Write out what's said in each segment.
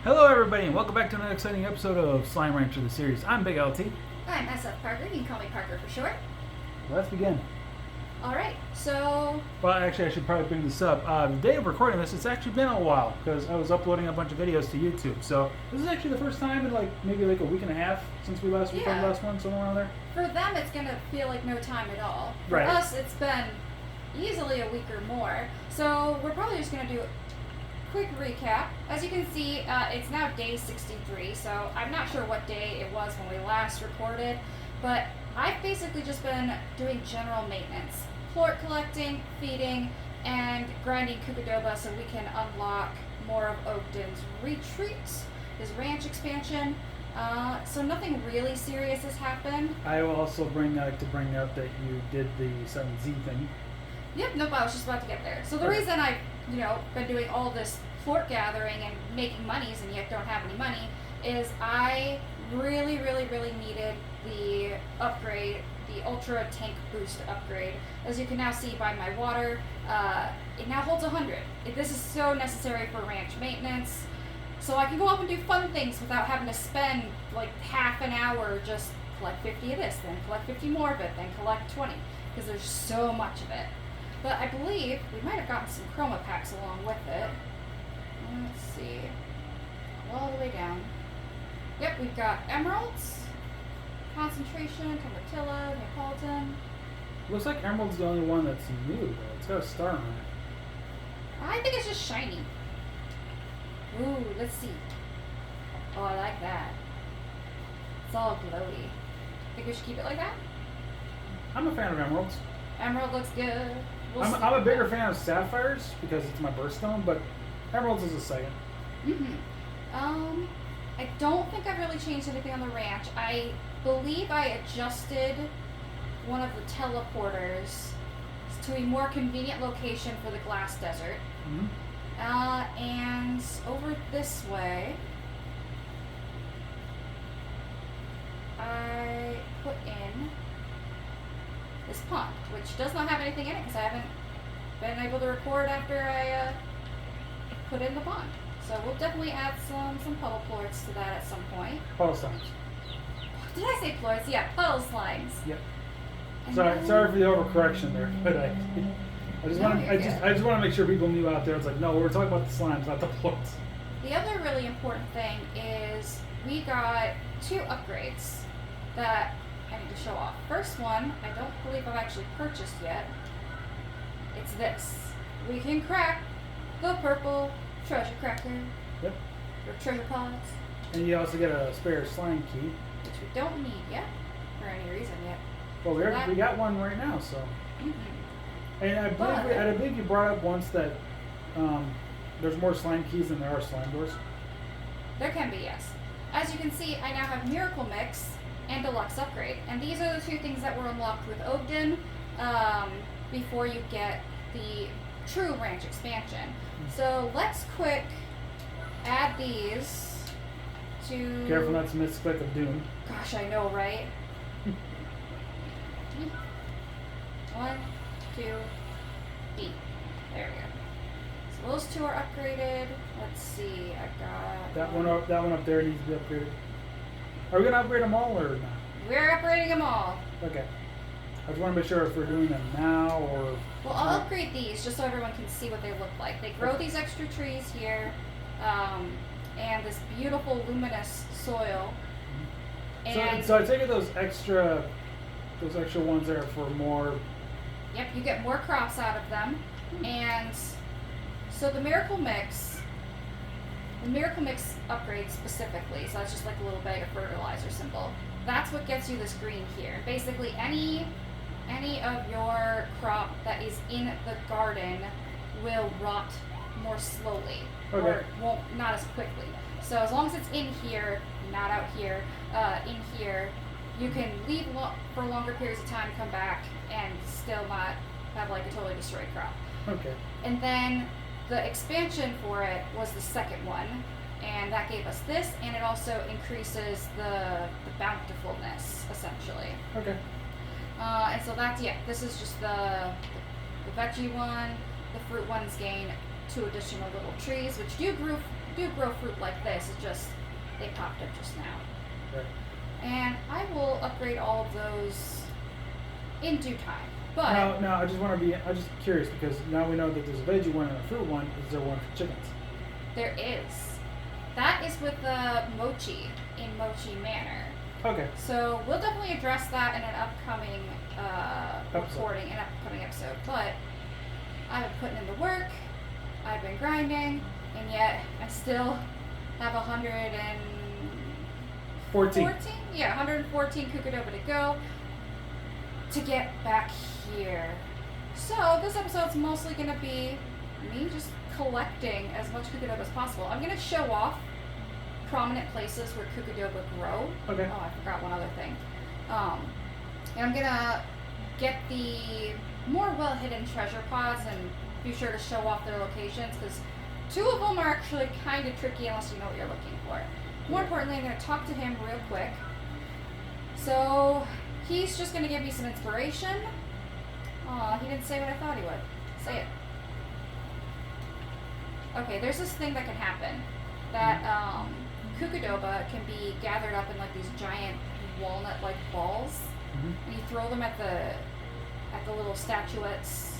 Hello everybody and welcome back to another exciting episode of Slime Rancher the series. I'm Big LT. I'm SFParker. You can call me Parker for short. Let's begin. Alright, so... Well, actually I should probably bring this up. The day of recording this, it's actually been a while because I was uploading a bunch of videos to YouTube. So this is actually the first time in maybe a week and a half since we last recorded the last one, somewhere around there. For them it's going to feel like no time at all. For Right. us it's been easily a week or more. So we're probably just going to do a quick recap. As you can see, it's now day 63, so I'm not sure what day it was when we last recorded, but I've basically just been doing general maintenance. Plort collecting, feeding, and grinding Kukadoba so we can unlock more of Ogden's retreat, his ranch expansion. So nothing really serious has happened. I will also bring up that you did the 7Z thing. Yep, nope, I was just about to get there. So the Okay. reason I've, been doing all this plort gathering and making monies and yet don't have any money is I really, really, really needed the upgrade, the Ultra Tank Boost upgrade. As you can now see by my water, it now holds 100. This is so necessary for ranch maintenance. So I can go up and do fun things without having to spend like half an hour just collect 50 of this, then collect 50 more of it, then collect 20, because there's so much of it. But I believe we might have gotten some chroma packs along with it. Let's see. All the way down. Yep, we've got emeralds, concentration, tomatilla, Neapolitan. Looks like Emerald's the only one that's new though. It's got a star on it. I think it's just shiny. Ooh, let's see. Oh, I like that. It's all glowy. Think we should keep it like that? I'm a fan of Emeralds. Emerald looks good. I'm a bigger fan of Sapphires because it's my birthstone, but Emeralds is a second. I don't think I've really changed anything on the ranch. I believe I adjusted one of the teleporters to a more convenient location for the glass desert. And over this way, I put in this pond, which does not have anything in it because I haven't been able to record after I put in the pond. So we'll definitely add some puddle plorts to that at some point. Puddle slimes. Did I say plorts? Yeah, puddle slimes. Yep. And Sorry then- for the overcorrection there, but I just want to make sure people knew out there. It's like, no, we're talking about the slimes, not the plorts. The other really important thing is we got 2 upgrades that I need to show off. First one, I don't believe I've actually purchased yet. It's this. We can crack the purple treasure cracker. Yep. Or treasure pods. And you also get a spare slime key. Which we don't need yet. For any reason yet. Well, So we got one right now, so. Mm-hmm. And I believe you brought up once that there's more slime keys than there are slime doors. There can be, yes. As you can see, I now have Miracle Mix and Deluxe Upgrade. And these are the 2 things that were unlocked with Ogden before you get the true ranch expansion. So let's quick add these to... Careful not to miss Click of Doom. Gosh, I know, right? 1, 2, B. There we go. So those 2 are upgraded. Let's see, I've got... That one up there needs to be upgraded. Are we going to upgrade them all or not? We're upgrading them all. Okay. I just want to make sure if we're doing them now or... Well, I'll upgrade these just so everyone can see what they look like. They grow these extra trees here, and this beautiful luminous soil. And So I take it those extra ones there for more... Yep, you get more crops out of them. And so the Miracle Mix upgrade specifically, so that's just like a little bag of fertilizer symbol. That's what gets you this green here. Basically, any of your crop that is in the garden will rot more slowly, or not as quickly. So as long as it's in here, not out here, in here, you can leave for longer periods of time, come back, and still not have like a totally destroyed crop. Okay. And then the expansion for it was the second one, and that gave us this, and it also increases the bountifulness, essentially. Okay. And so that's, this is just the veggie one. The fruit ones gain 2 additional little trees, which do do grow fruit like this. It's just they popped up just now. Right. And I will upgrade all of those in due time. But Now, I'm just curious because now we know that there's a veggie one and a fruit one. Is there one for chickens? there is. That is with the mochi in Mochi Manor. Okay. So we'll definitely address that in an upcoming Episode. recording, an upcoming episode. But I've been putting in the work, I've been grinding, and yet I still have 14. Yeah, 114 Kukudoba to go to get back here. So this episode's mostly going to be me just collecting as much Kukudoba as possible. I'm going to show off prominent places where Kukudoba grow. Okay. Oh, I forgot one other thing. And I'm going to get the more well-hidden treasure pods and be sure to show off their locations because 2 of them are actually kind of tricky unless you know what you're looking for. More importantly, I'm going to talk to him real quick. So he's just going to give me some inspiration. Aw, he didn't say what I thought he would. Say it. Okay, there's this thing that can happen. That Kukudoba can be gathered up in like these giant walnut-like balls, and you throw them at the little statuettes.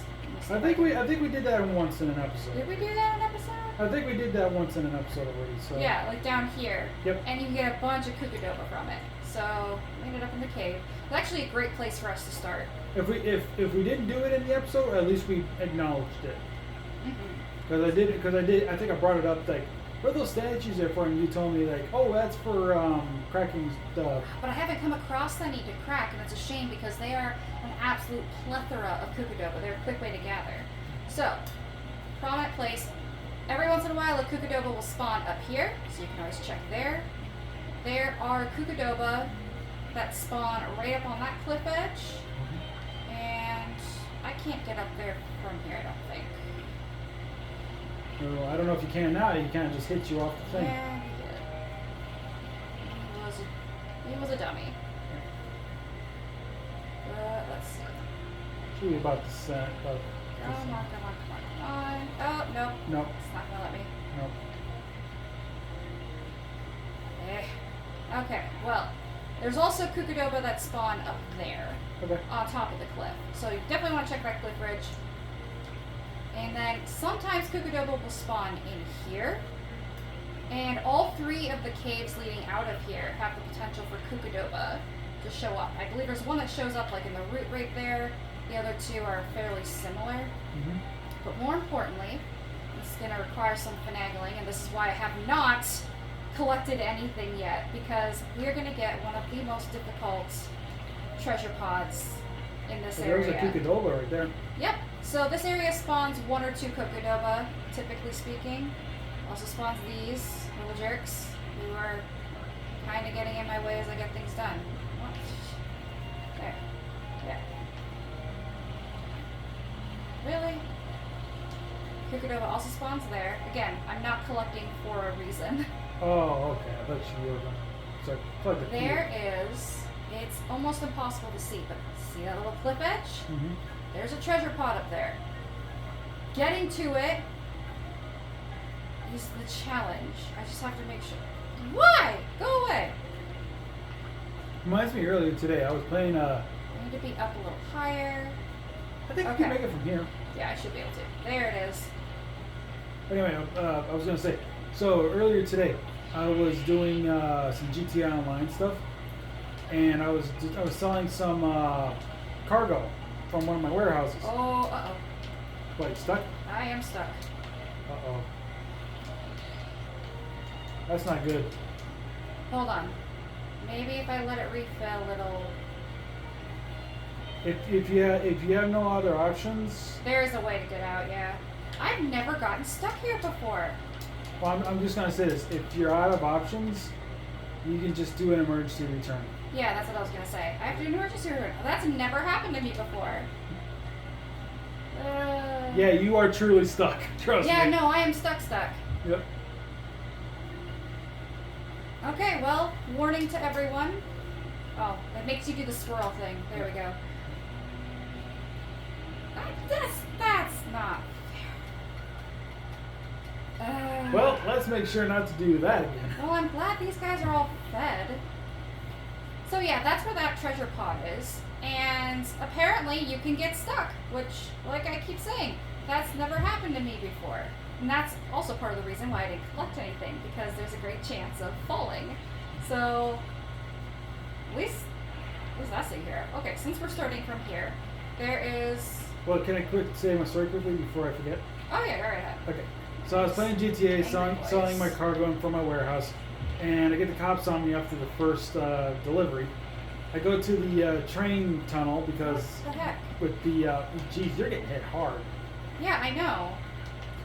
I think we did that once in an episode. Did we do that in an episode? I think we did that once in an episode already. So Yeah, like down here. Yep. And you can get a bunch of Kukudoba from it. So we ended up in the cave. It's actually a great place for us to start. If we didn't do it in the episode, at least we acknowledged it. Because I think I brought it up like, what are those statues there for? And you told me like, oh, that's for cracking stuff. But I haven't come across any to crack, and it's a shame because they are an absolute plethora of Kukudoba. They're a quick way to gather. So, prominent place. Every once in a while, a Kukudoba will spawn up here, so you can always check there. There are Kukudoba that spawn right up on that cliff edge, and I can't get up there from here, I don't think. Well, I don't know if you can now. You kind of just hit you off the thing. Yeah, he did. He was a dummy. Let's see. Should be about the set. About Come on. Oh, nope. Nope. It's not gonna let me. Nope. Okay, well, there's also Kukudoba that spawn up there Okay. on top of the cliff. So you definitely want to check that cliff ridge. And then sometimes Kukudoba will spawn in here. And all 3 of the caves leading out of here have the potential for Kukudoba to show up. I believe there's one that shows up like in the root right there. The other 2 are fairly similar. But more importantly, this is going to require some finagling, and this is why I have not collected anything yet, because we're going to get one of the most difficult treasure pods in this area. There's a Kukudoba right there. Yep. So this area spawns 1 or 2 Kukudoba, typically speaking. Also spawns these little jerks who are kind of getting in my way as I get things done. What? There. Yeah. Really? Kukudoba also spawns there. Again, I'm not collecting for a reason. Oh, okay. I thought you were going to plug the There is, it's almost impossible to see, but see that little cliff edge? There's a treasure pod up there. Getting to it is the challenge. I just have to make sure. Why? Go away. Reminds me earlier today, I was playing I need to be up a little higher. I think I Okay. can make it from here. Yeah, I should be able to. There it is. Anyway, I was going to say, so earlier today, I was doing some GTA Online stuff, and I was selling some cargo from one of my warehouses. Oh, uh-oh. What, you stuck? I am stuck. Uh-oh. That's not good. Hold on. Maybe if I let it refill, it'll... If you have no other options, There is a way to get out, yeah. I've never gotten stuck here before. well, I'm just gonna say this: if you're out of options, you can just do an emergency return. Yeah, that's what I was gonna say. I have to do an emergency return. That's never happened to me before. Yeah, you are truly stuck. Trust Yeah, me. no, I am stuck. Yep. Okay, well, warning to everyone. Oh, it makes you do the squirrel thing. There we go. That's not fair. Well, let's make sure not to do that again. Well, I'm glad these guys are all fed. So yeah, that's where that treasure pod is. And apparently you can get stuck, which, like I keep saying, that's never happened to me before. And that's also part of the reason why I didn't collect anything, because there's a great chance of falling. So, at least, what does that say here? Okay, since we're starting from here, there is... Well, can I say my story quickly before I forget? Oh yeah, go right ahead. Okay. So I was playing GTA, selling my cargo from my warehouse, and I get the cops on me after the first delivery. I go to the train tunnel because What the heck? with the geez, you're getting hit hard. Yeah, I know.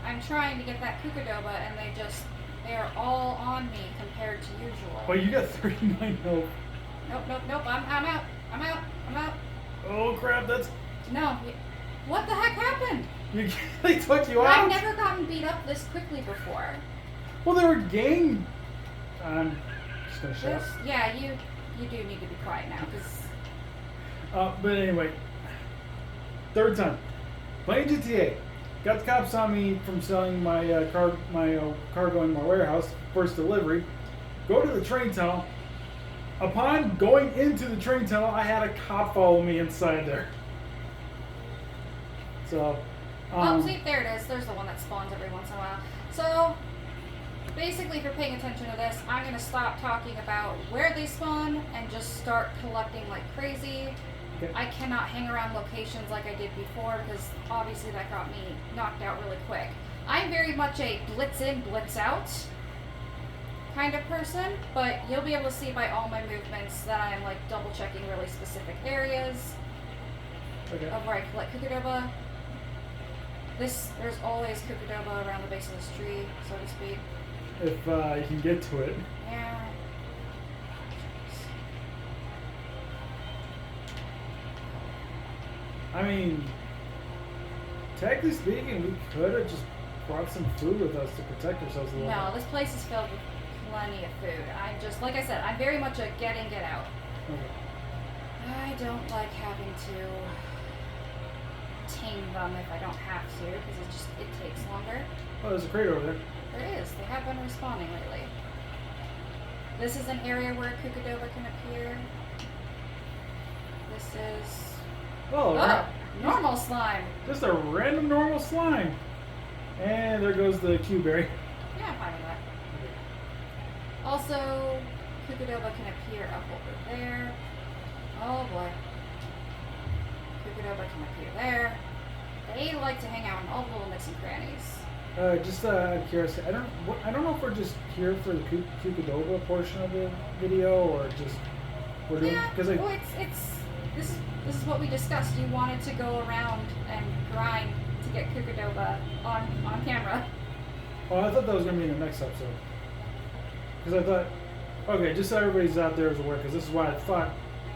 I'm trying to get that Kukadoba, and they're all on me compared to usual. Well, you got 39 health. Nope. I'm out. Oh crap! That's No. What the heck happened? they took you out. I've never gotten beat up this quickly before. Well, they were gang. I'm just gonna shut up. Yeah, you do need to be quiet now, because But anyway, third time playing GTA. Got the cops on me from selling my cargo in my warehouse. First delivery. Go to the train tunnel. Upon going into the train tunnel, I had a cop follow me inside there. So. oh, see, there it is. There's the one that spawns every once in a while. So, basically, if you're paying attention to this, I'm going to stop talking about where they spawn and just start collecting like crazy. Okay. I cannot hang around locations like I did before, because obviously that got me knocked out really quick. I'm very much a blitz in, blitz out kind of person, but you'll be able to see by all my movements that I'm like double checking really specific areas of where I collect Kukadoba. There's always Kukadoba around the base of this tree, so to speak. If you can get to it. Yeah. I mean, technically speaking, we could have just brought some food with us to protect ourselves a little No, bit. this place is filled with plenty of food. I'm just, like I said, I'm very much a get in, get out. Okay. I don't like having to tame them if I don't have to, because it takes longer. Oh, there's a crate over there. There is. They have been responding lately. This is an area where Kukadoba can appear. This is... Oh, normal slime. just a random normal slime. And there goes the Q-berry. Yeah, I'm fine with that. Also, Kukadoba can appear up over there. Oh boy. Kukadoba can appear there. They like to hang out in all the little nooks and crannies. Just out of curiosity, I don't know if we're just here for the Kukadoba portion of the video or just we're doing because well, this is what we discussed. You wanted to go around and grind to get Kukadoba on camera. Oh, I thought that was gonna be in the next episode. Because I thought, okay, just so everybody's out there is aware, because this is why I thought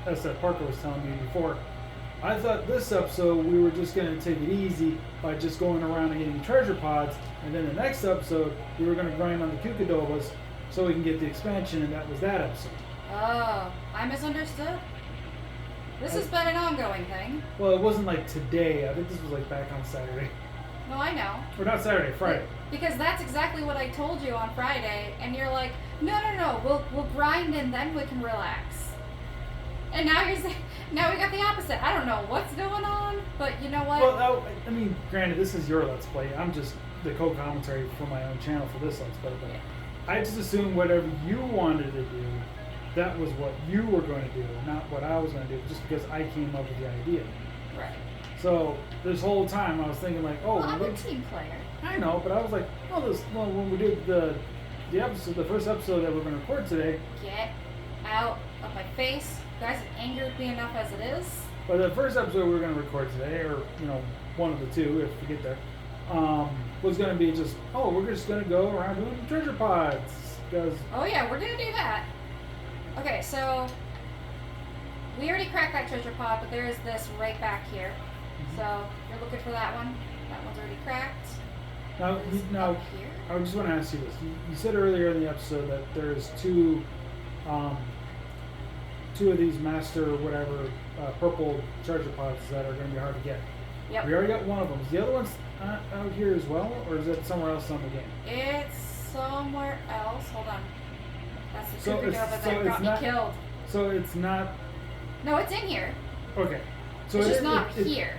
SFParker was telling me before. I thought this episode we were just going to take it easy by just going around and getting treasure pods, and then the next episode we were going to grind on the Kukadobas so we can get the expansion, and that was that episode. Oh, I misunderstood. This has been an ongoing thing. Well, it wasn't like today. I think this was like back on Saturday. No, I know. Or not Saturday, Friday. Because that's exactly what I told you on Friday, and you're like, no, we'll grind and then we can relax. And now you're saying, now we got the opposite. I don't know what's going on, but you know what? Well, I mean, granted, this is your Let's Play. I'm just the co-commentary for my own channel for this Let's Play, but I just assumed whatever you wanted to do, that was what you were going to do, not what I was going to do, just because I came up with the idea. Right. So this whole time I was thinking like, oh, Well, I'm a team player. I know, but I was like, when we did the episode, the first episode that we're going to record today. Get out of my face. You guys have angered me enough as it is. But the first episode we were going to record today, or one of the two, if we get there, was going to be just, we're just going to go around doing treasure pods, because. Oh yeah, we're going to do that. Okay, so we already cracked that treasure pod, but there is this right back here. Mm-hmm. So you're looking for that one. That one's already cracked. Now, Up here. I just want to ask you this. You said earlier in the episode that there's two of these master whatever purple treasure pods that are going to be hard to get. Yep. We already got one of them. Is the other one's out here as well, or is it somewhere else on the game? It's somewhere else. Hold on. That's the So Koopa it's- Doopa so that it's got not- me killed. So it's not. No, it's in here. Okay. So It's it just is- not it- here.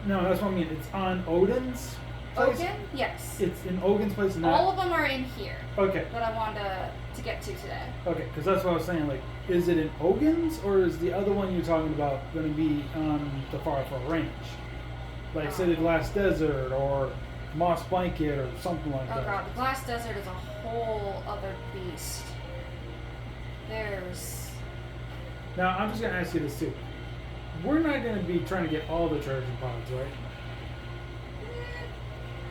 No, that's what I mean. It's on Odin's place. Ogun? Yes. It's in Ogun's place. And All of them are in here Okay. that I wanted to get to today. Okay, because that's what I was saying. Like, is it in Ogun's, or is the other one you're talking about going to be on the Far Range? Like, say the Glass Desert or Moss Blanket or something like Oh that. god, the Glass Desert is a whole other beast. There's... Now, I'm just going to ask you this too. We're not going to be trying to get all the treasure pods, right?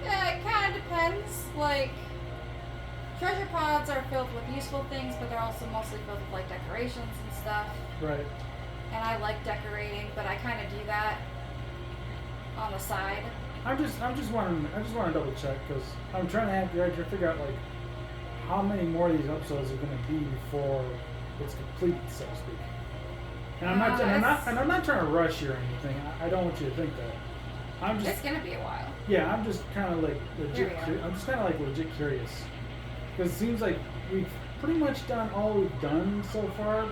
Yeah, it kind of depends. Like, treasure pods are filled with useful things, but they're also mostly filled with, like, decorations and stuff. Right. And I like decorating, but I kind of do that on the side. I just want to double check because I'm trying to figure out like how many more of these episodes are going to be before it's complete, so to speak. And I'm not trying to rush you or anything. I don't want you to think that. I'm just It's gonna be a while. yeah. I'm just kind of like There legit. we are. I'm just kind of like legit curious because it seems like we've pretty much done all we've done so far.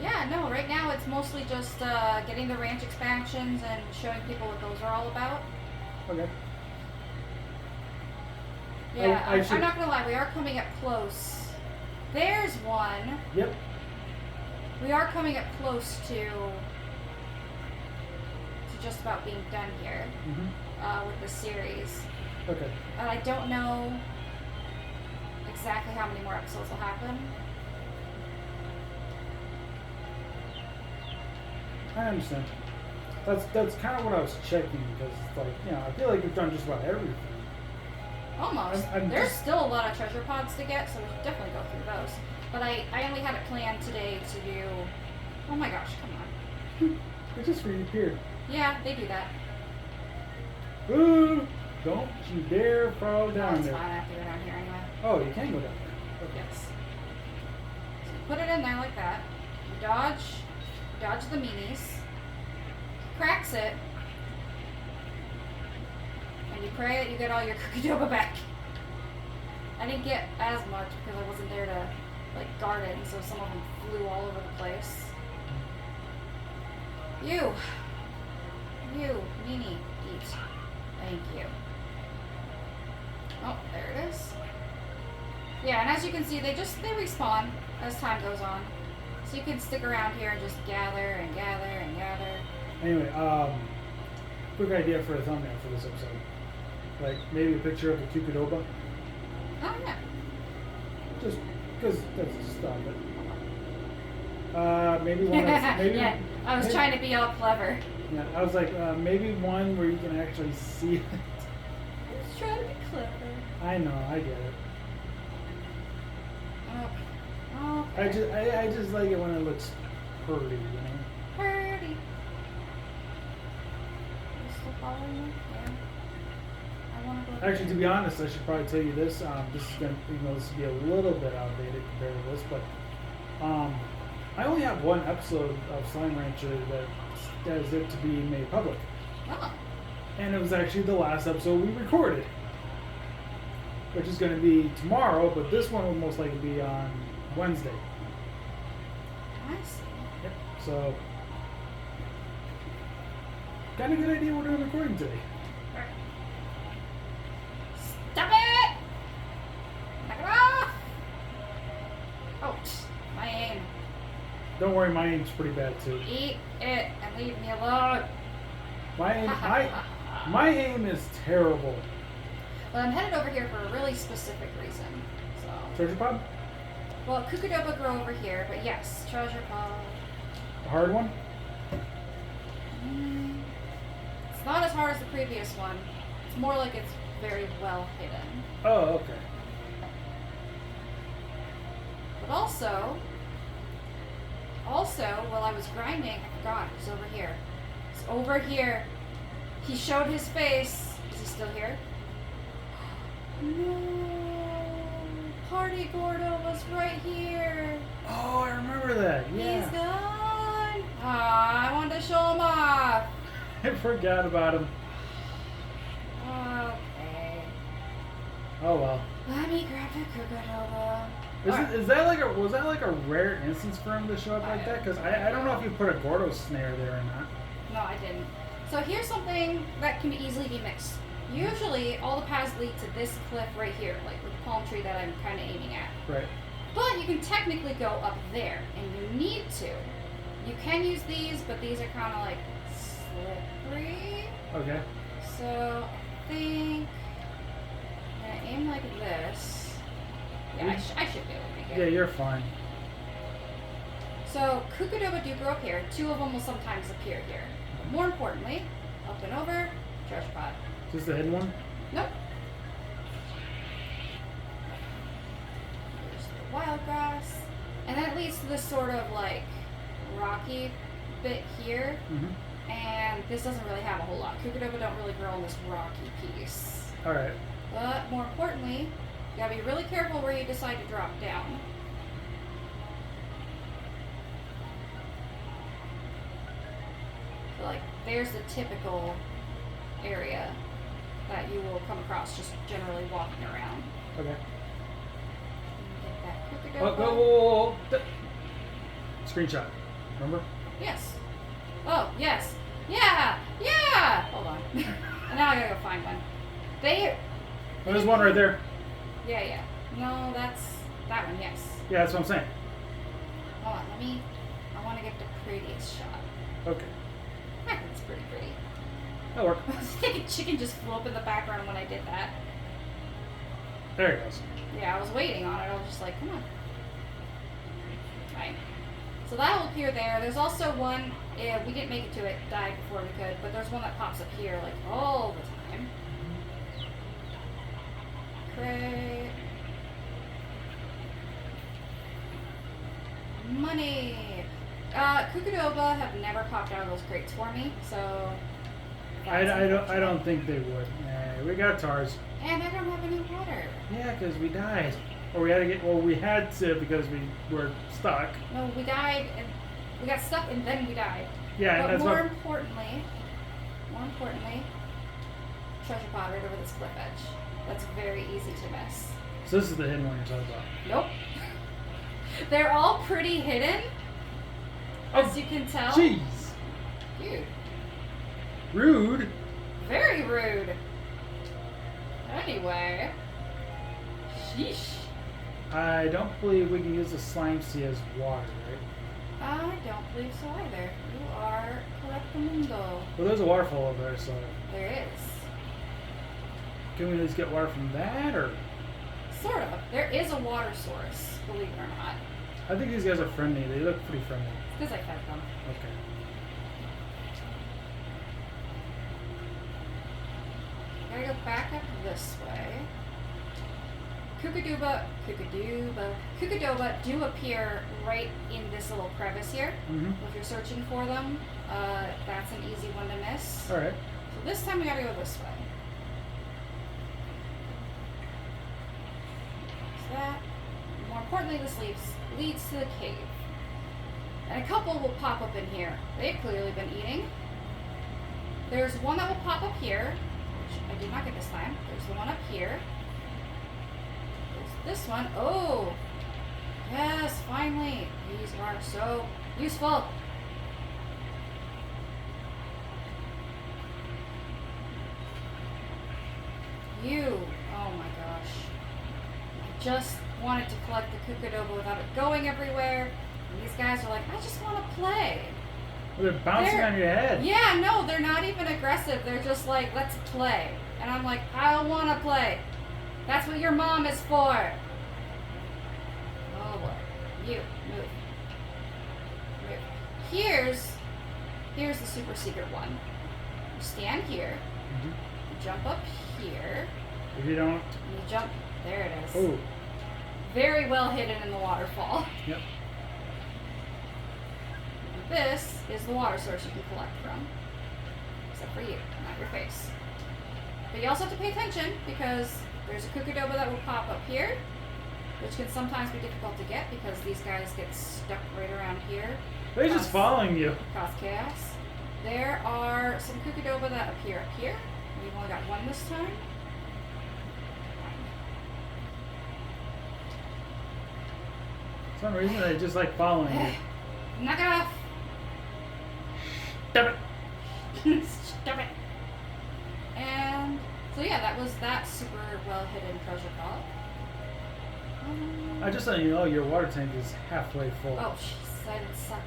Yeah, no, right now it's mostly just getting the ranch expansions and showing people what those are all about. Okay. Yeah, I should- I'm not gonna lie, we are coming up close. There's one. Yep. We are coming up close to just about being done here with the series. Okay. And I don't know exactly how many more episodes will happen. I understand. That's kind of what I was checking because it's like I feel like we've done just about everything. Almost. I'm There's just- still a lot of treasure pods to get, so we should definitely go through those. But I only had it planned today to do... Oh my gosh, come on. It just reappeared. Yeah, they do that. Ooh! Don't you dare fall No, down it's there. fine. I have to go down here anyway. Oh, you can go down there. Okay. Yes. So you put it in there like that. You dodge the meanies. Cracks it. And you pray that you get all your cookie dough back. I didn't get as much because I wasn't there to like guard it, and so some of them flew all over the place. You, meanie, eat. Thank you. Oh, there it is. Yeah, and as you can see, they respawn as time goes on. So you can stick around here and just gather and gather and gather. Anyway, quick idea for a thumbnail for this episode. Like maybe a picture of the Cupidoba. Oh yeah. Just because that's just thought of it. Maybe one that's maybe yeah, I was maybe- trying to be all clever. Yeah, I was like maybe one where you can actually see it. I was trying to be clever. I know, I get it. Oh, I just like it when it looks pretty, you know. Purdy. You still following me? Yeah. I want to go. Actually, to be honest, I should probably tell you this. This is going to, this will be a little bit outdated compared to this, but I only have one episode of Slime Rancher that is it to be made public, Oh. and it was actually the last episode we recorded, which is going to be tomorrow. But this one will most likely be on Wednesday. I see. Yep. So, kind of good idea we're doing recording today. Alright. Stop it! Knock it off! Oh, my aim. Don't worry, my aim's pretty bad too. Eat it and leave me alone. My aim is terrible. Well, I'm headed over here for a really specific reason. So, Treasure pod? well, Kukudoba grow over here, but yes, treasure pod. The hard one? It's not as hard as the previous one. It's more like it's very well hidden. Oh, okay. But also, while I was grinding, I forgot, it's over here. It's over here. He showed his face. Is he still here? No. Party Gordo was right here. Oh, I remember that. Yeah. He's gone. Ah, I wanted to show him off. I forgot about him. Okay. Oh well. Let me grab the Kukudoba. Is that like was that like a rare instance for him to show up like that? Because I don't know if you put a Gordo snare there or not. No, I didn't. So here's something that can easily be mixed. Usually, all the paths lead to this cliff right here, like with the palm tree that I'm kind of aiming at. Right. But you can technically go up there, and you need to. You can use these, but these are kind of like slippery. Okay. So I think I'm gonna aim like this. Yeah, I should be able to make it. Yeah, you're fine. So Kukudoba do grow up here. 2 of them will sometimes appear here. But more importantly, up and over, treasure pod. Is this the hidden one? Nope. There's the wild grass. And then it leads to this sort of like rocky bit here. Mm-hmm. And this doesn't really have a whole lot. Kukudoba don't really grow on this rocky piece. Alright. But more importantly, you gotta be really careful where you decide to drop down. So like, there's the typical area that you will come across just generally walking around. Okay. Get that Oh, Kukudoba. whoa. Screenshot. Remember? Yes. Oh, yes. Yeah! Yeah! Hold on. And now I gotta go find one. Oh, there's one right there. Yeah. No, that's that one, yes. Yeah, that's what I'm saying. Hold on, I want to get the prettiest shot. Okay. I think it's pretty pretty. That'll work. I was thinking chicken just flew up in the background when I did that. There it goes. Yeah, I was waiting on it. I was just like, come on. Right. So that'll appear there. There's also one, we didn't make it to it, died before we could, but there's one that pops up here like all the time. Crate. Money. Kukudoba have never popped out of those crates for me, so I don't think they would. We got TARS. and I don't have any water. Yeah, because we died. Or we had to get, well, we had to because we were stuck. No, we died and we got stuck and then we died. Yeah, and But that's more what. importantly, treasure pod right over this cliff edge. That's very easy to miss. So this is the hidden one you're talking about. Nope. They're all pretty hidden, as you can tell. Jeez. Dude, Rude. very rude. Anyway. Sheesh. I don't believe we can use the slime sea as water, right? I don't believe so either. You are correctamundo. Well, there's a waterfall over there, so There is. can we just get water from that, or? Sort of. There is a water source, believe it or not. I think these guys are friendly. They look pretty friendly. It's because I fed them. Okay. Gotta go back up this way. Kukudoba do appear right in this little crevice here. Mm-hmm. If you're searching for them, that's an easy one to miss. All right. So this time we gotta go this way. So that. More importantly, this leads to the cave. And a couple will pop up in here. They've clearly been eating. There's one that will pop up here, which I did not get this time. There's the one up here. There's this one. Oh! Yes, finally! These are so useful! Oh my gosh. I just wanted to collect the Kukudoba without it going everywhere. And these guys are like, I just want to play. Well, they're bouncing on your head. Yeah, no, they're not even aggressive. They're just like, let's play. And I'm like, I don't want to play. That's what your mom is for. Oh boy. You, move. Move. Here's the super secret one. You stand here. Mm-hmm. You jump up here. If you don't. And you jump. There it is. Oh. Very well hidden in the waterfall. Yep. This is the water source you can collect from. Except for you, not your face. But you also have to pay attention because there's a Kukudoba that will pop up here, which can sometimes be difficult to get because these guys get stuck right around here. They're just following you. Cause chaos. There are some Kukudoba that appear up here. We've only got one this time. For some reason, they just like following you. Knock it off. Damn it. Stop it. And so yeah, that was that super well hidden treasure pod. I just let you know your water tank is halfway full. Oh jeez, I didn't suck.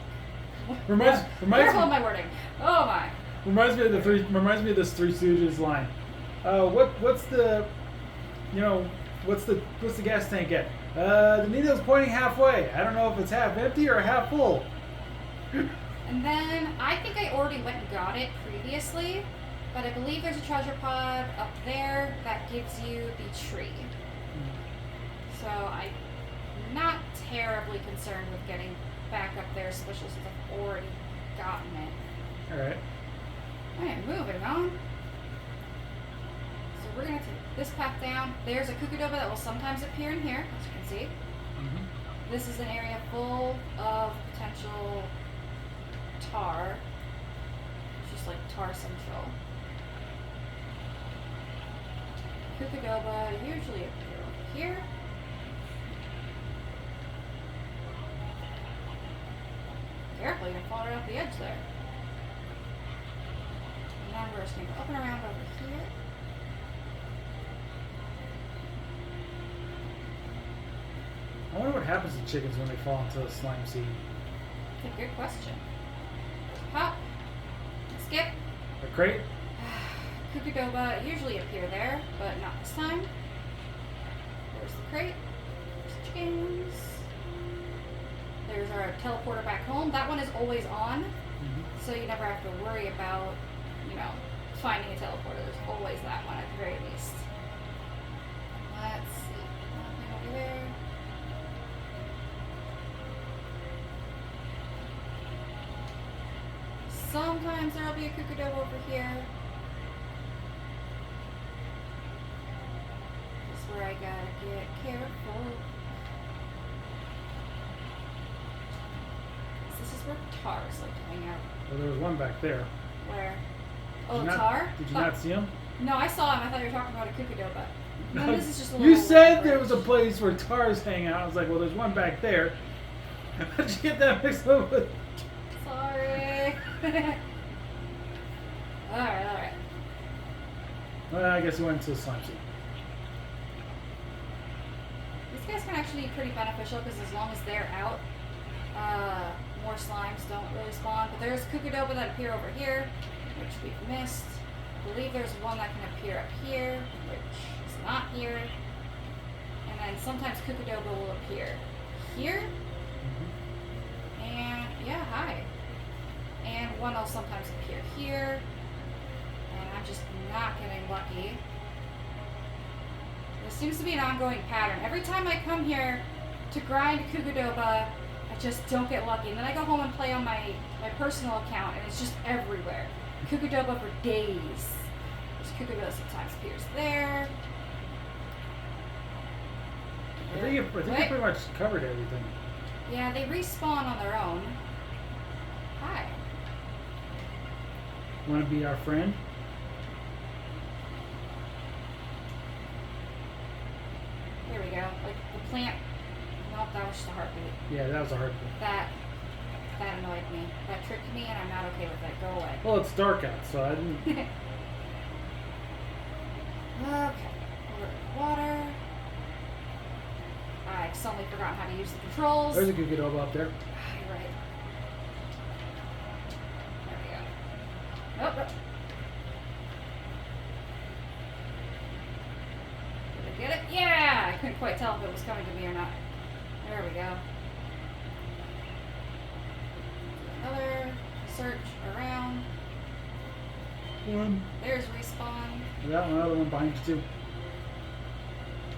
Reminds Careful of me. my wording. Oh my. Reminds me of this Three Stooges line. What's the gas tank at? The needle's pointing halfway. I don't know if it's half empty or half full. And then I think I already went and got it previously, but I believe there's a treasure pod up there that gives you the tree. So I'm not terribly concerned with getting back up there, especially since I've already gotten it. Alright. Alright, moving on. So we're going to take this path down. There's a Kukudoba that will sometimes appear in here, as you can see. Mm-hmm. This is an area full of potential tar. It's just like tar central. Kukudoba usually appear over here. Careful, you're gonna fall right off the edge there. And then we're just gonna go up and around over here. I wonder what happens to chickens when they fall into the slime sea. That's a good question. Hop. Skip. A crate? Kukudoba usually appear there, but not this time. There's the crate. There's chickens. There's our teleporter back home. That one is always on, so you never have to worry about, finding a teleporter. There's always that one at the very least. Let's see. Nothing over there. Sometimes there'll be a Kukudoba over here. This is where I gotta get careful. This is where tars like to hang out. Well, there was one back there. Where? Did Oh, you not- tar? Did you not see him? No, I saw him. I thought you were talking about a Kukudoba. No, this is just a little. You said there bridge. was a place where tars hang out. I was like, well, there's one back there. How'd you get that mixed up with? Sorry. Alright. Well, I guess he went into the slime sea. These guys can actually be pretty beneficial because as long as they're out, more slimes don't really spawn. But there's Kukudoba that appear over here, which we've missed. I believe there's one that can appear up here, which is not here. And then sometimes Kukudoba will appear here. And yeah, hi. And one will sometimes appear here. And I'm just not getting lucky. There seems to be an ongoing pattern. Every time I come here to grind Kukudoba, I just don't get lucky. And then I go home and play on my personal account, and it's just everywhere. Kukudoba for days. There's Kukudoba sometimes appears there. I think you pretty much covered everything. Yeah, they respawn on their own. Hi. Want to be our friend? There we go. Like the plant. Nope, that was just a heartbeat. Yeah, that was a heartbeat. That annoyed me. That tricked me, and I'm not okay with that. Go away. Well, it's dark out, so I didn't. Okay. Over to water. I suddenly forgot how to use the controls. There's a Kukudoba up there. You're right. There we go. Nope. Did I get it? Yeah! I couldn't quite tell if it was coming to me or not. There we go. Another search around. One. There's respawn. I got another one behind you too.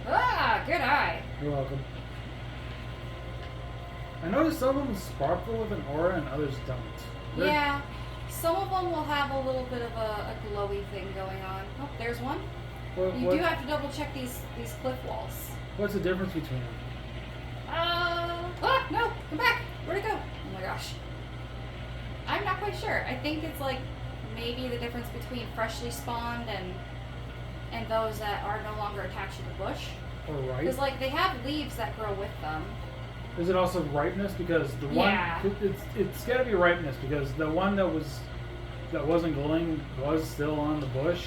Ah, good eye. You're welcome. I noticed some of them sparkle with an aura and others don't. They're- Yeah, some of them will have a little bit of a glowy thing going on. Oh, there's one. You do have to double check these cliff walls. What's the difference between them? No, come back. Where'd it go? Oh my gosh. I'm not quite sure. I think it's like maybe the difference between freshly spawned and those that are no longer attached to the bush. Or ripe? Because like they have leaves that grow with them. Is it also ripeness? Because the one, Yeah. it's got to be ripeness because the one that wasn't glowing was still on the bush.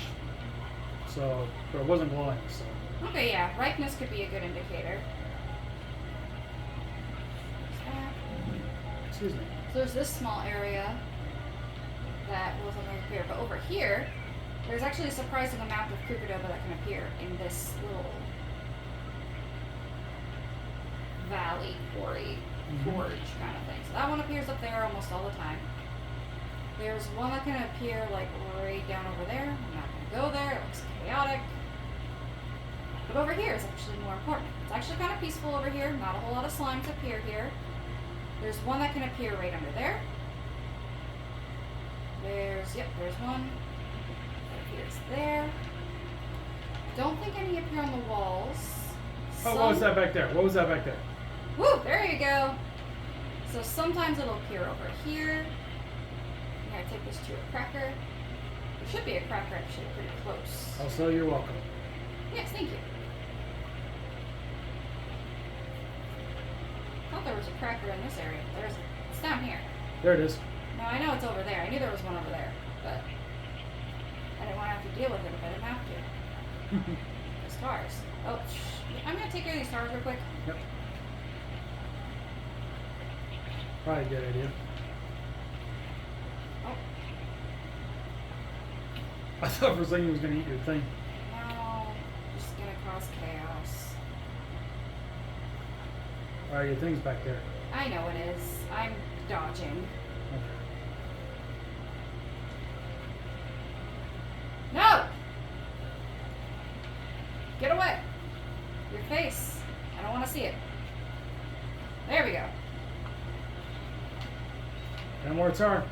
So, but it wasn't glowing. So. Okay, yeah, ripeness could be a good indicator. Excuse me. So there's this small area that wasn't going to appear, but over here, there's actually a surprising amount of Cucudoba that can appear in this little valley, quarry, gorge kind of thing. So that one appears up there almost all the time. There's one that can appear like right down over there. I'm not going to go there. It looks chaotic. But over here is actually more important. It's actually kind of peaceful over here. Not a whole lot of slimes appear here. There's one that can appear right under there. There's one that appears there. Don't think any appear on the walls. Oh, what was that back there? What was that back there? Woo, there you go. So sometimes it'll appear over here. I'm gonna take this to a cracker. There should be a cracker actually pretty close. Also, you're welcome. Yes, thank you. I thought there was a cracker in this area. It's down here. There it is. No, I know it's over there. I knew there was one over there, but I didn't want to have to deal with it if I didn't have to. The stars. Oh, I'm gonna take care of these stars real quick. Yep. Probably a good idea. Oh, I thought for a second he was going to eat your thing. no, just gonna cause chaos. Alright, your thing's back there. I know it is. I'm dodging. Okay. No! Get away! Your face. I don't want to see it. There we go. 10 more tar.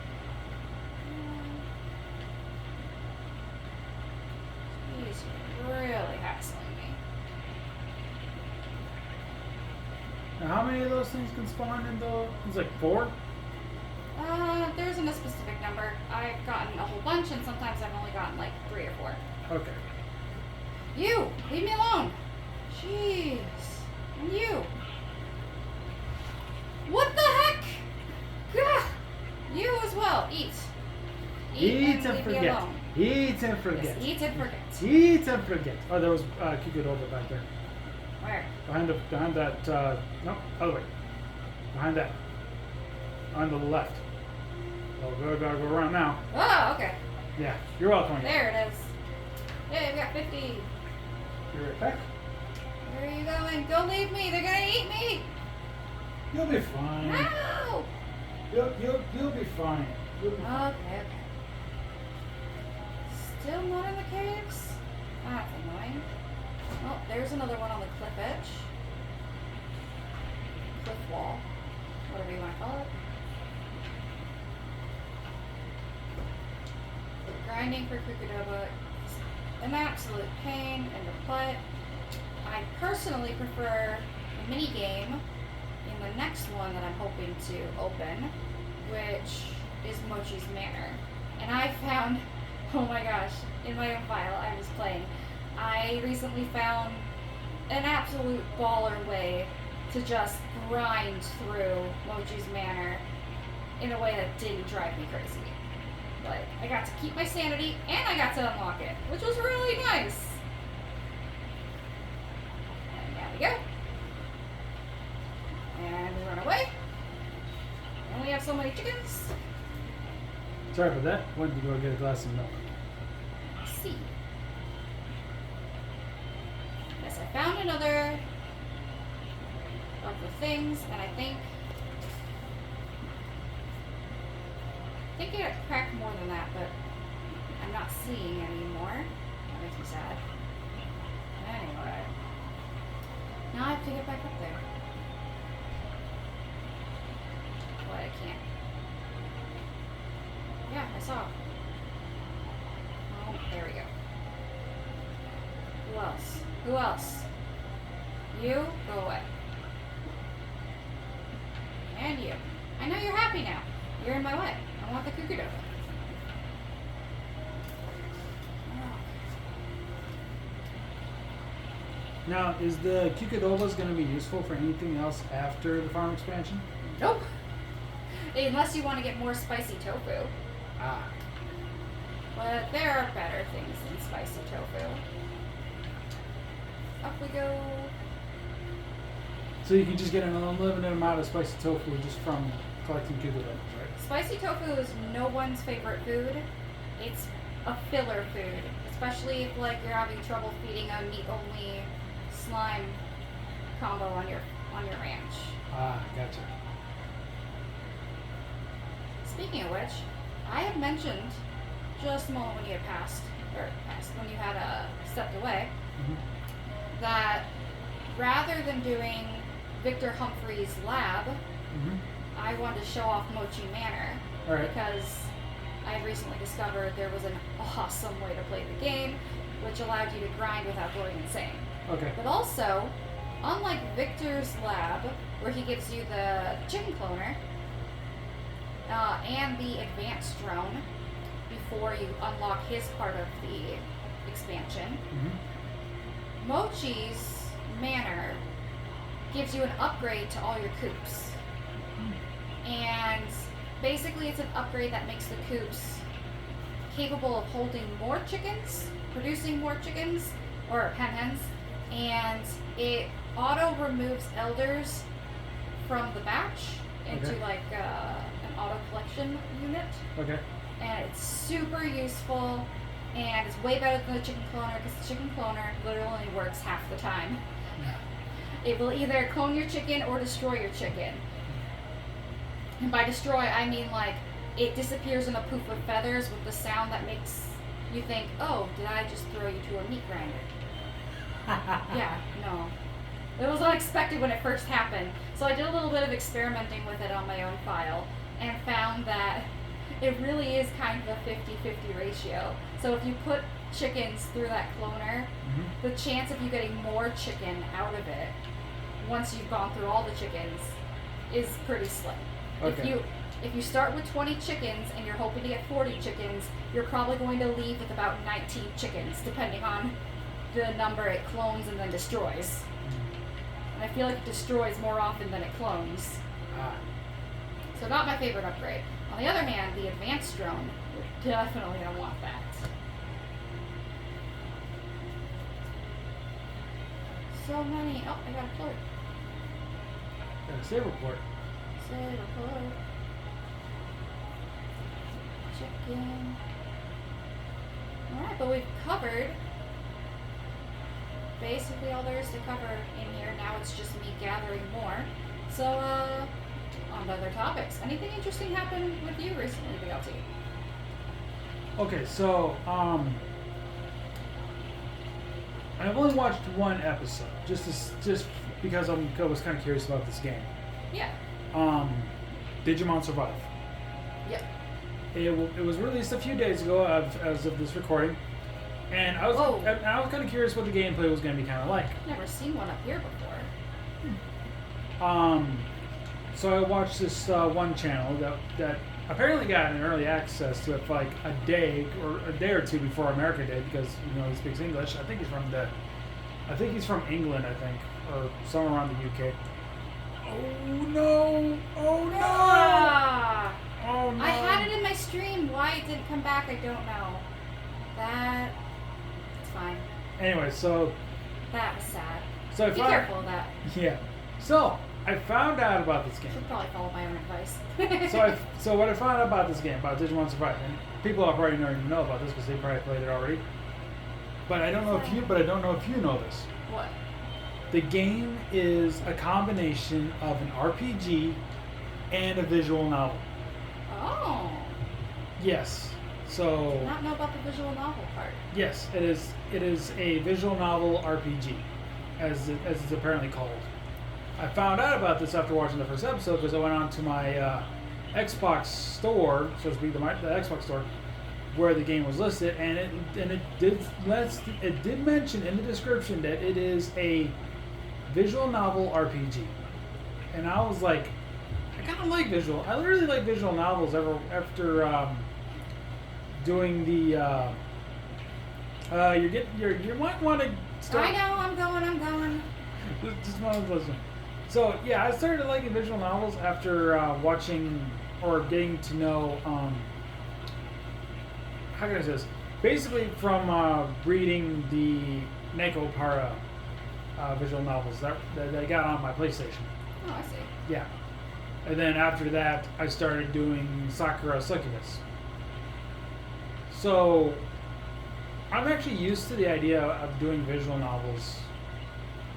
He's really hassling me. Now, how many of those things can spawn in the... It's like 4? There isn't a specific number. I've gotten a whole bunch, and sometimes I've only gotten like 3 or 4. Okay. You! Leave me alone! Jeez. And you! What the heck? Gah! You as well. Eat. Eat and leave me forget. alone. Eat and forget. Yes, eat and forget. Eat and forget. Oh, there was Cucudoba back there. Where? Behind that, no, other way. Behind that. On the left. Oh, gotta go around now. Oh, okay. Yeah, you're welcome. There it is. Yeah, we got 50. Be right back. Where are you going? Don't leave me. They're gonna eat me. You'll be fine. No! You'll be fine. You'll be fine. Okay. Still not in the caves? That's annoying. Oh, there's another one on the cliff edge. Cliff wall. Whatever you want to call it. Grinding for Cucudoba is an absolute pain in the butt. I personally prefer a mini game in the next one that I'm hoping to open, which is Mochi's Manor. And I found, oh my gosh, in my own file I was playing, I recently found an absolute baller way to just grind through Mochi's Manor in a way that didn't drive me crazy. Like, I got to keep my sanity and I got to unlock it, which was really nice. And there we go. And we run away. And we have so many chickens. Sorry about that. Went to go get a glass of milk. Let's see. Yes, I found another of the things, and I think it cracked more than that, but I'm not seeing anymore. That makes me sad. Anyway. Now I have to get back up there. What, I can't. Yeah, I saw. Oh, there we go. Who else? Who else? You, go away. And you. I know you're happy now. You're in my way. I want the Kukudo. Now, is the Kukudobas going to be useful for anything else after the farm expansion? Nope. Unless you want to get more spicy tofu. Ah. But there are better things than spicy tofu. Up we go. So you can just get an unlimited amount of spicy tofu just from collecting Kukudobas, right? Spicy tofu is no one's favorite food. It's a filler food, especially if like you're having trouble feeding a meat-only slime combo on your ranch. Ah, gotcha. Speaking of which, I had mentioned just a moment when you had when you had stepped away, that rather than doing Victor Humphrey's lab, I wanted to show off Mochi Manor. Right. Because I recently discovered there was an awesome way to play the game, which allowed you to grind without going insane. Okay. But also, unlike Victor's lab, where he gives you the chicken cloner and the advanced drone before you unlock his part of the expansion, Mochi's Manor gives you an upgrade to all your coops. And basically it's an upgrade that makes the coops capable of holding more chickens, producing more chickens, or hens, and it auto removes elders from the batch into like an auto collection unit. Okay. And it's super useful, and it's way better than the chicken cloner because the chicken cloner literally only works half the time. It will either clone your chicken or destroy your chicken. And by destroy, I mean like it disappears in a poof of feathers with the sound that makes you think, oh, did I just throw you to a meat grinder? Yeah, no. It was unexpected when it first happened. So I did a little bit of experimenting with it on my own file and found that it really is kind of a 50-50 ratio. So if you put chickens through that cloner, the chance of you getting more chicken out of it once you've gone through all the chickens is pretty slim. Okay. If you start with 20 chickens and you're hoping to get 40 chickens, you're probably going to leave with about 19 chickens, depending on the number it clones and then destroys. And I feel like it destroys more often than it clones. So not my favorite upgrade. On the other hand, the advanced drone, you're definitely going to want that. So many. Oh, I got a port. Got a saber port. Saber port. Chicken. Alright, but we've covered basically all there is to cover in here. Now it's just me gathering more. So, on to other topics. Anything interesting happened with you recently, BLT? Okay, so I've only watched one episode, just because I was kind of curious about this game. Yeah. Digimon Survive. Yep. It was released a few days ago as of this recording, and I was kind of curious what the gameplay was going to be kind of like. Never seen one up here before. So I watched this one channel that apparently got an early access to it for like a day or two before America did, because he speaks English. I think he's from England, or somewhere around the UK. Oh no! Oh no! Ah! Oh no! I had it in my stream. Why it didn't come back, I don't know. It's fine. Anyway, so That was sad. So Be careful of that. Yeah. So I found out about this game. Should probably follow my own advice. So what I found out about this game, about Digimon Survive, and people probably don't even know about this because they probably played it already. But I don't know if you know this. What? The game is a combination of an RPG and a visual novel. Oh. Yes. So. Did not know about the visual novel part. Yes, it is. It is a visual novel RPG, as it's apparently called. I found out about this after watching the first episode because I went on to my Xbox store, so to speak, the Xbox store, where the game was listed, and it did mention in the description that it is a visual novel RPG, and I was like, I kind of like visual. I really like visual novels after doing the. You might want to start. I know. I'm going. Just one of those. So yeah, I started liking visual novels after watching or getting to know. How can I say this? Basically, from reading the Neko Para visual novels that I got on my PlayStation. Oh, I see. Yeah. And then after that, I started doing Sakura Succubus. So, I'm actually used to the idea of doing visual novels.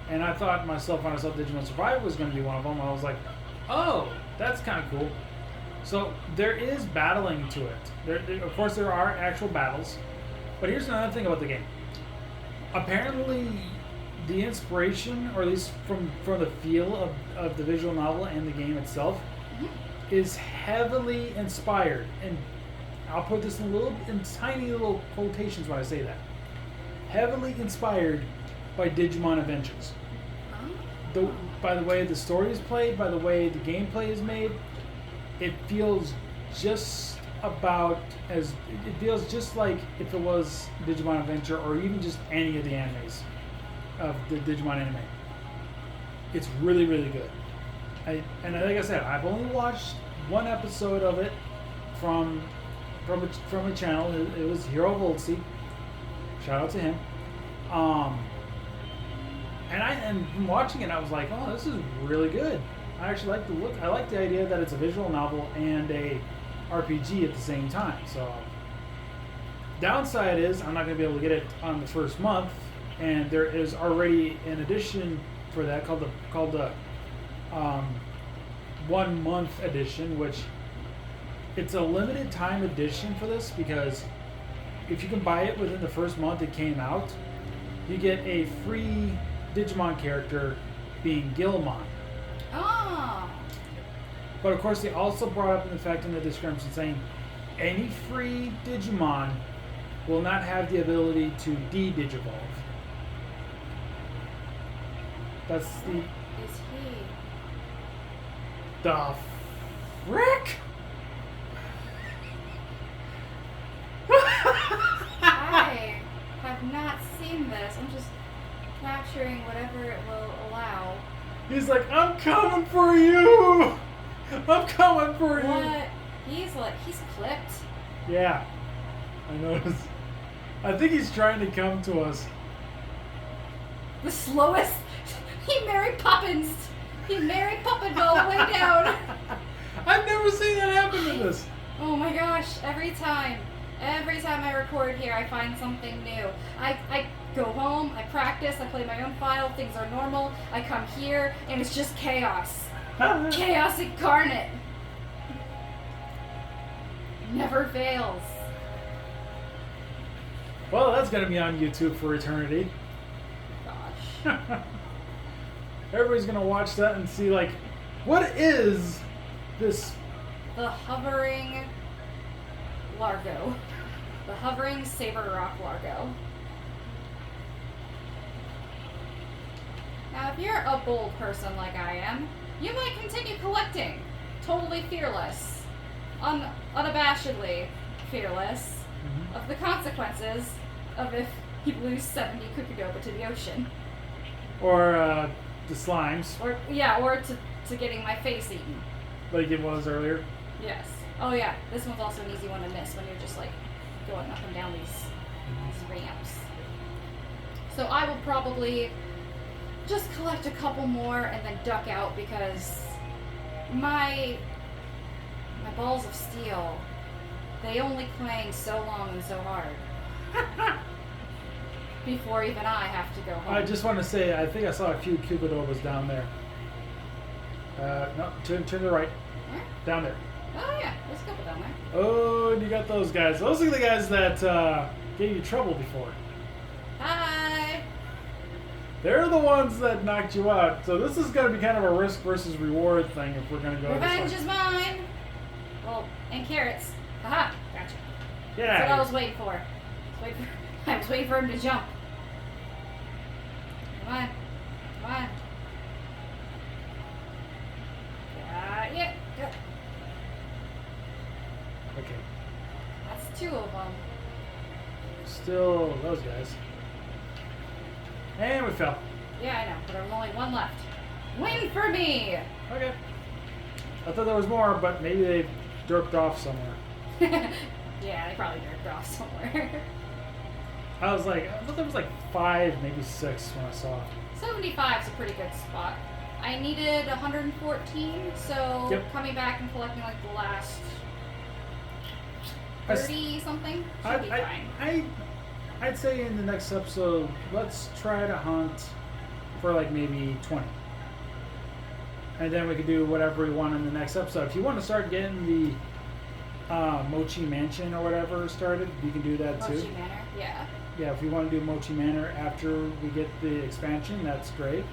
And I thought myself when I saw Digimon Survive was going to be one of them. I was like, oh, that's kind of cool. So, there is battling to it. Of course, there are actual battles. But here's another thing about the game. Apparently, the inspiration, or at least from the feel of the visual novel and the game itself, is heavily inspired. And I'll put this in tiny little quotations when I say that. Heavily inspired by Digimon Adventures. By the way the story is played, by the way the gameplay is made, it feels just like if it was Digimon Adventure or even just any of the animes of the Digimon anime. It's really, really good. And like I said, I've only watched one episode of it from a channel. It was Hero Voltsy. Shout out to him. And from watching it, I was like, oh, this is really good. I actually like the look. I like the idea that it's a visual novel and a RPG at the same time. So, downside is I'm not going to be able to get it on the first month, and there is already an edition for that called the 1 month edition, which it's a limited time edition for this because if you can buy it within the first month it came out, you get a free Digimon character being Gilmon. Oh. But of course, they also brought up in effect in the description saying any free Digimon will not have the ability to de-digivolve. That's the. Is he? The frick? I have not seen this. I'm just capturing whatever it will allow. He's like, I'm coming for you! I'm coming for you! What? He's clipped. Yeah. I noticed. I think he's trying to come to us. The slowest. He Mary Poppins. He Mary Poppins all the way down. I've never seen that happen to this. Oh my gosh, every time I record here, I find something new. I go home, I practice, I play my own file, things are normal, I come here, and it's just chaos. Chaos incarnate. Never fails. Well, that's going to be on YouTube for eternity. Gosh. Everybody's going to watch that and see, like, what is this? The hovering Largo. The hovering Saber Rock Largo. Now, if you're a bold person like I am, you might continue collecting. Totally fearless. Unabashedly fearless of the consequences of if you lose 70 Kukudoba to the ocean. Or the slimes. Or to getting my face eaten. Like it was earlier. Yes. Oh yeah, this one's also an easy one to miss when you're just like going up and down these ramps. So I will probably just collect a couple more and then duck out because my balls of steel, they only clang so long and so hard before even I have to go home. I just want to say, I think I saw a few Kukudobas down there. No, turn to the right. Where? Down there. Oh yeah, there's a couple down there. Oh, and you got those guys. Those are the guys that gave you trouble before. Hi! They're the ones that knocked you out. So this is going to be kind of a risk versus reward thing if we're going to go Revenge this way. is mine! Well, and carrots. Haha, gotcha. Yeah. That's what I was waiting for. I was waiting for him to jump. Come on. Come on. Okay. That's 2 of them. Still those guys. And we fell. Yeah, I know, but there was only 1 left. Win for me! Okay. I thought there was more, but maybe they derped off somewhere. Yeah, they probably jerked off somewhere. I thought there was like 5, maybe 6 when I saw it. 75 is a pretty good spot. I needed 114, so Yep. coming back and collecting like the last 30 something should be fine. I'd say in the next episode, let's try to hunt for like maybe 20. And then we can do whatever we want in the next episode. If you want to start getting the Mochi Mansion or whatever started, you can do that too. Mochi Manor, yeah. Yeah, if you want to do Mochi Manor after we get the expansion, that's great.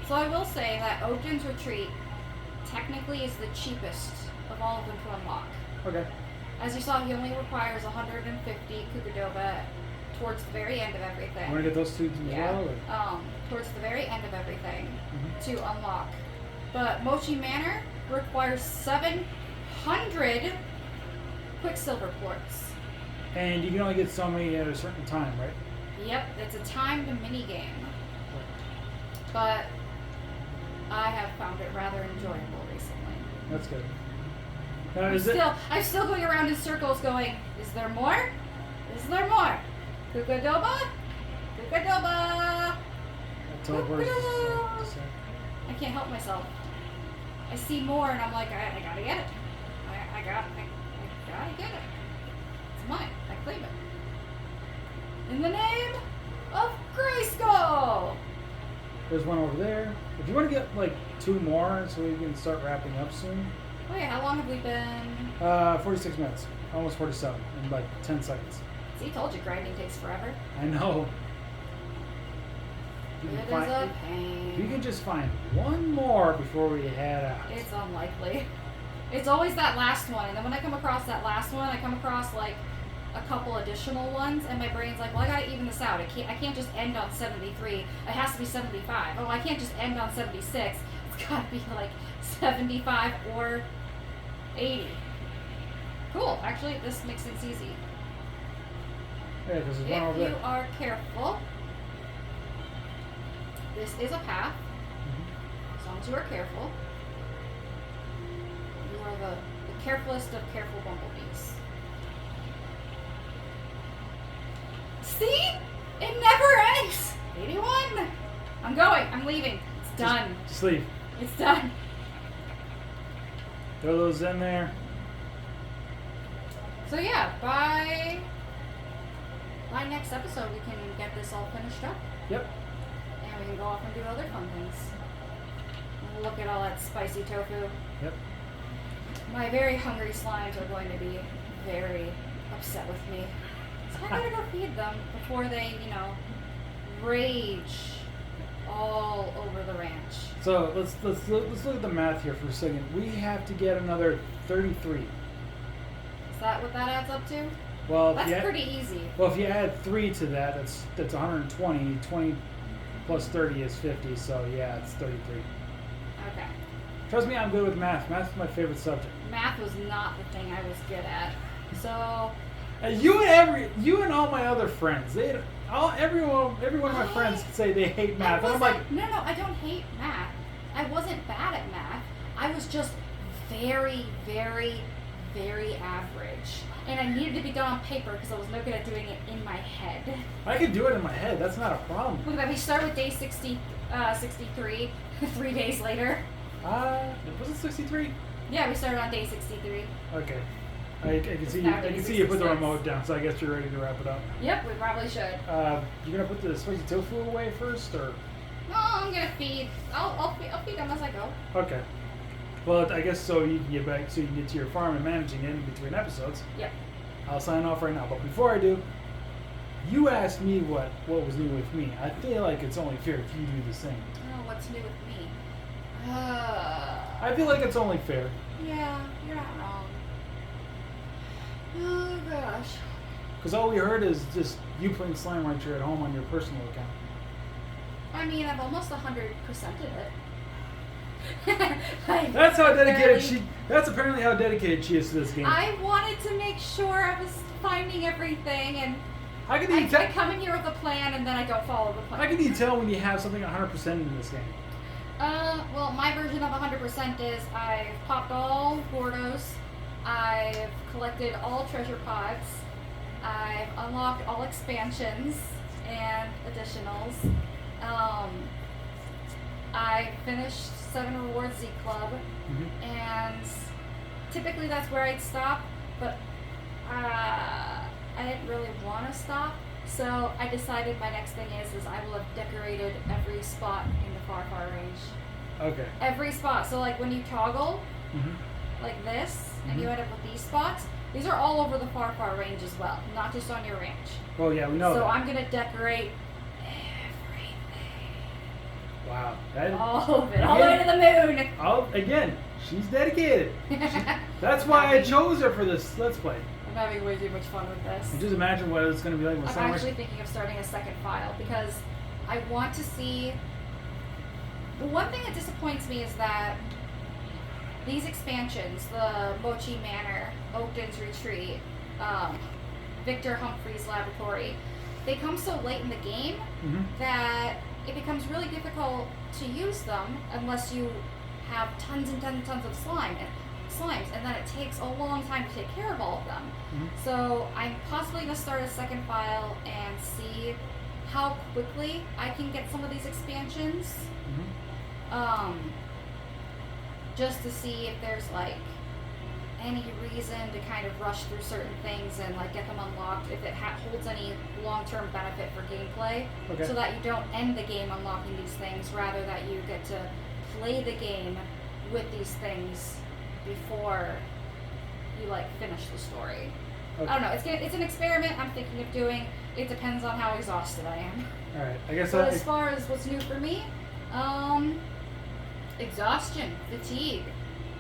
So I will say that Ogden's Retreat technically is the cheapest of all of them to unlock. Okay. As you saw, he only requires 150 Kukudoba towards the very end of everything. Want to get those two as well? Or? Towards the very end of everything Mhm. to unlock. But Mochi Manor requires 700 Quicksilver quartz. And you can only get so many at a certain time, right? Yep, it's a timed mini game. But I have found it rather enjoyable recently. That's good. Now, I'm still going around in circles going, is there more? Is there more? Kukudoba? Kukudoba! I can't help myself. I see more and I'm like, I gotta get it. I gotta get it. It's mine. I claim it. In the name of Grayskull! There's one over there. If you want to get like 2 more so we can start wrapping up soon. Wait, how long have we been? 46 minutes. Almost 47 in like 10 seconds. See, told you grinding takes forever. I know. It is a pain. If you can just find one more before we head out. It's unlikely. It's always that last one, and then when I come across that last one, I come across like a couple additional ones, and my brain's like, well, I gotta even this out. I can't just end on 73. It has to be 75. Oh, I can't just end on 76. It's gotta be like 75 or 80. Cool. Actually, this makes things easy. Yeah, because there's one over If you there. are careful, this is a path. Mhm. As long as you are careful. You are the carefulest of careful bumblebees. See? It never ends! 81! I'm going. I'm leaving. It's done. Just leave. It's done. Throw those in there. So yeah, by next episode we can get this all finished up. Yep. And we can go off and do other fun things. Look at all that spicy tofu. Yep. My very hungry slimes are going to be very upset with me. So I gotta go feed them before they, rage all over the ranch. So let's look at the math here for a second. We have to get another 33. Is that what that adds up to? Well, That's pretty easy. Well, if you add 3 to that, that's 120. 20 plus 30 is 50. So yeah, it's 33. Okay. Trust me, I'm good with math. Math is my favorite subject. Math was not the thing I was good at. So You and all my other friends, every one of my friends say they hate math, and I'm like, no, I don't hate math. I wasn't bad at math. I was just very, very, very average. And I needed to be done on paper because I was no good at doing it in my head. I can do it in my head. That's not a problem. Look at that. We start with day 63, 3 days later. Was it 63? Yeah, we started on day 63. Okay. I can see now you. I day can see you put the 66. remote down, so I guess you're ready to wrap it up. Yep, we probably should. You're gonna put the spicy tofu away first, or? No, I'm gonna feed. I'll feed them as I go. Okay. Well, I guess so you can get back, so you can get to your farm and managing it in between episodes. Yep. I'll sign off right now, but before I do, you asked me what was new with me. I feel like it's only fair if you do the same. Oh, what's new with me? I feel like it's only fair. Yeah, you're not wrong. Oh gosh. Because all we heard is just you playing Slime Rancher at home on your personal account. I mean, I've almost 100%ed it. That's how dedicated That's apparently how dedicated she is to this game. I wanted to make sure I was finding everything, and How can I you come in here with a plan, and then I don't follow the plan. How can you tell when you have something 100% in this game? Well, my version of 100% is I've popped all Gordos, I've collected all treasure pods, I've unlocked all expansions and additionals. I finished 7 Rewards Z Club, and typically that's where I'd stop, but I didn't really want to stop, so I decided my next thing is I will have decorated every spot in the far range. Okay. Every spot. So like when you toggle, like this, and you end up with these spots, these are all over the far range as well, not just on your ranch. Oh yeah, we know So that. I'm going to decorate everything. Wow. All of it. All the way to the moon. Again, she's dedicated. That's why I chose her for this Let's Play. I'm having way too much fun with this. And just imagine what it's going to be like. I'm actually thinking of starting a second file because I want to see. The one thing that disappoints me is that these expansions, the Mochi Manor, Oakden's Retreat, Victor Humphrey's Laboratory, they come so late in the game that it becomes really difficult to use them unless you have tons and tons and tons of slimes, and then it takes a long time to take care of all of them. So I'm possibly going to start a second file and see how quickly I can get some of these expansions. Just to see if there's like any reason to kind of rush through certain things and like get them unlocked, if it holds any long-term benefit for gameplay, so that you don't end the game unlocking these things, rather that you get to play the game with these things before you like finish the story. I don't know. It's an experiment I'm thinking of doing. It depends on how exhausted I am. All right. I guess. But as far as what's new for me, exhaustion, fatigue.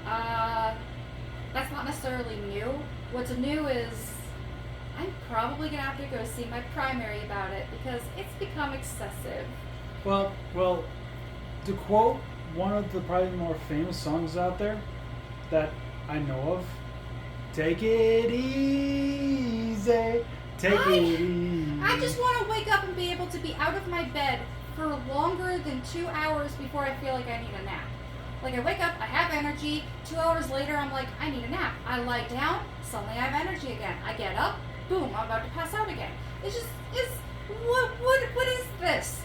That's not necessarily new. What's new is I'm probably gonna have to go see my primary about it because it's become excessive. Well, to quote one of the probably more famous songs out there that I know of, take it easy, take it easy. I just want to wake up and be able to be out of my bed for longer than 2 hours before I feel like I need a nap. Like I wake up, I have energy, 2 hours later I'm like, I need a nap. I lie down, suddenly I have energy again. I get up, boom, I'm about to pass out again. What is this?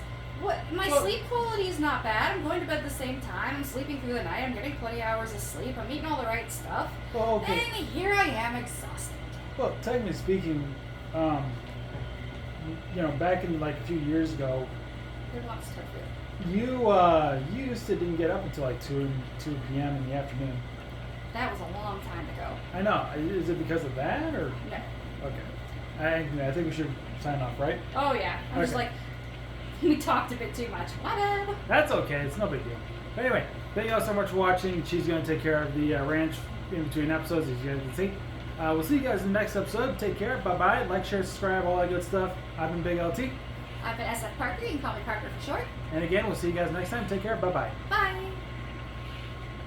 My sleep quality is not bad. I'm going to bed at the same time. I'm sleeping through the night. I'm getting plenty of hours of sleep. I'm eating all the right stuff. Well, okay. And here I am exhausted. Well, technically speaking, back in like a few years ago, Who wants tofu? you used to didn't get up until like 2 p.m. in the afternoon. That was a long time ago. I know. Is it because of that or? No. Okay. I think we should sign off, right? Oh yeah. I'm just like, we talked a bit too much. Whatever. That's okay. It's no big deal. But anyway, thank you all so much for watching. She's going to take care of the ranch in between episodes, as you guys can see. We'll see you guys in the next episode. Take care. Bye-bye. Like, share, subscribe, all that good stuff. I've been Big LT. I've been SFParker. You can call me Parker for short. And again, we'll see you guys next time. Take care. Bye-bye. Bye.